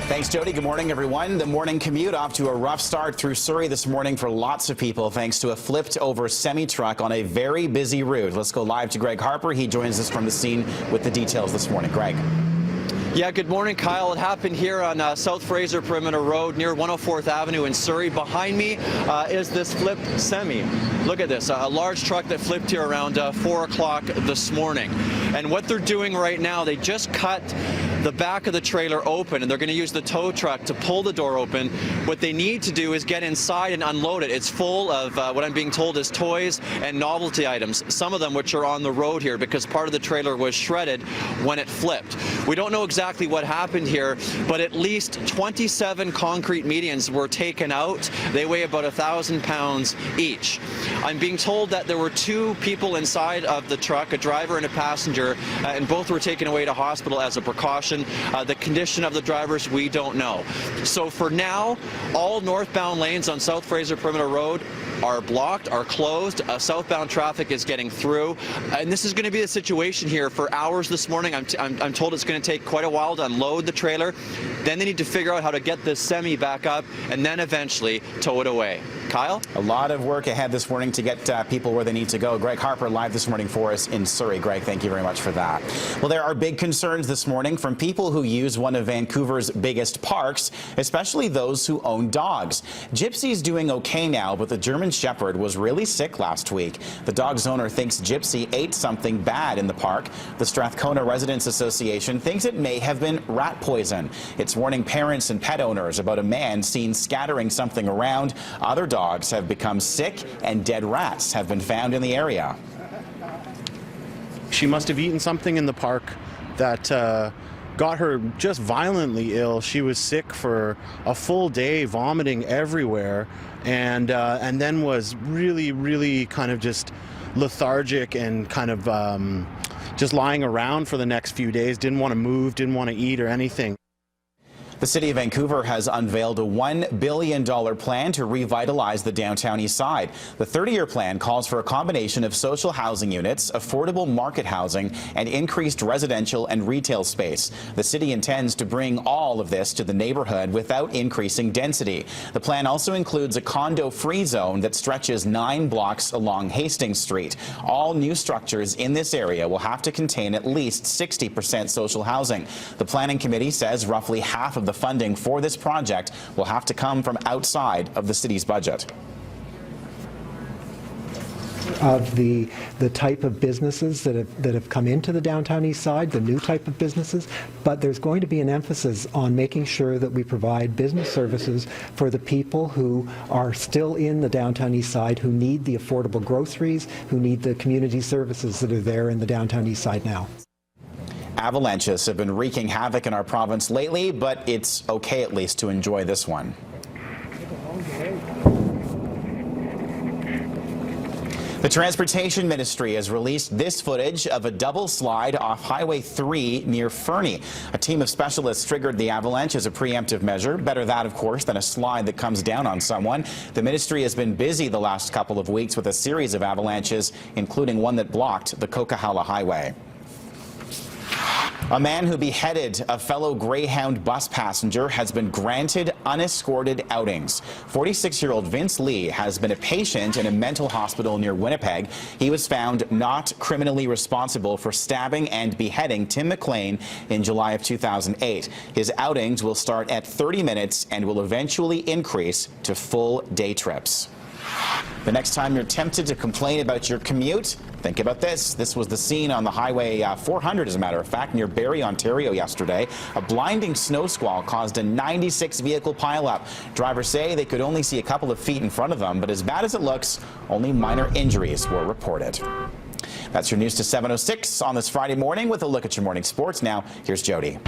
Thanks, Jody. Good morning, everyone. The morning commute off to a rough start through Surrey this morning for lots of people, thanks to a flipped-over semi-truck on a very busy route. Let's go live to Greg Harper. He joins us from the scene with the details this morning. Greg. Yeah, good morning, Kyle. It happened here on South Fraser Perimeter Road near 104th Avenue in Surrey. Behind me is this flipped semi. Look at this, a large truck that flipped here around 4 o'clock this morning. And what they're doing right now, they just cut the back of the trailer open, and they're going to use the tow truck to pull the door open. What they need to do is get inside and unload it. It's full of what I'm being told is toys and novelty items, some of them which are on the road here because part of the trailer was shredded when it flipped. We don't know exactly what happened here, but at least 27 concrete medians were taken out. They weigh about 1,000 pounds each. I'm being told that there were 2 people inside of the truck, a driver and a passenger, and both were taken away to hospital as a precaution. The condition of the drivers, we don't know. So for now, all northbound lanes on South Fraser Perimeter Road are blocked, are closed. Southbound traffic is getting through, and this is going to be the situation here for hours this morning. I'm told it's going to take quite a while to unload the trailer. Then they need to figure out how to get this semi back up and then eventually tow it away. Kyle? A lot of work ahead this morning to get people where they need to go. Greg Harper live this morning for us in Surrey. Greg, thank you very much for that. Well, there are big concerns this morning from people who use one of Vancouver's biggest parks, especially those who own dogs. Gypsy's doing okay now, but the German Shepherd was really sick last week. The dog's owner thinks Gypsy ate something bad in the park. The Strathcona Residents Association thinks it may have been rat poison. It's warning parents and pet owners about a man seen scattering something around. Other dogs have become sick, and dead rats have been found in the area. She must have eaten something in the park that got her just violently ill. She was sick for a full day, vomiting everywhere, and then was really kind of just lethargic and kind of just lying around for the next few days. Didn't want to move, didn't want to eat or anything. The City of Vancouver has unveiled a $1 billion plan to revitalize the downtown Eastside. The 30-year plan calls for a combination of social housing units, affordable market housing, and increased residential and retail space. The city intends to bring all of this to the neighborhood without increasing density. The plan also includes a condo-free zone that stretches 9 blocks along Hastings Street. All new structures in this area will have to contain at least 60% social housing. The Planning Committee says roughly half of the funding for this project will have to come from outside of the city's budget. Of the type of businesses that have come into the downtown east side, the new type of businesses, but there's going to be an emphasis on making sure that we provide business services for the people who are still in the downtown east side, who need the affordable groceries, who need the community services that are there in the downtown east side now. Avalanches have been wreaking havoc in our province lately, but it's okay at least to enjoy this one. The Transportation Ministry has released this footage of a double slide off Highway 3 near Fernie. A team of specialists triggered the avalanche as a preemptive measure. Better that, of course, than a slide that comes down on someone. The ministry has been busy the last couple of weeks with a series of avalanches, including one that blocked the Coquihalla Highway. A man who beheaded a fellow Greyhound bus passenger has been granted unescorted outings. 46-year-old Vince Lee has been a patient in a mental hospital near Winnipeg. He was found not criminally responsible for stabbing and beheading Tim McLean in July of 2008. His outings will start at 30 minutes and will eventually increase to full day trips. The next time you're tempted to complain about your commute, think about this. This was the scene on the Highway 400, as a matter of fact, near Barrie, Ontario yesterday. A blinding snow squall caused a 96-vehicle pileup. Drivers say they could only see a couple of feet in front of them, but as bad as it looks, only minor injuries were reported. That's your news to 7:06 on this Friday morning with a look at your morning sports. Now, here's Jody.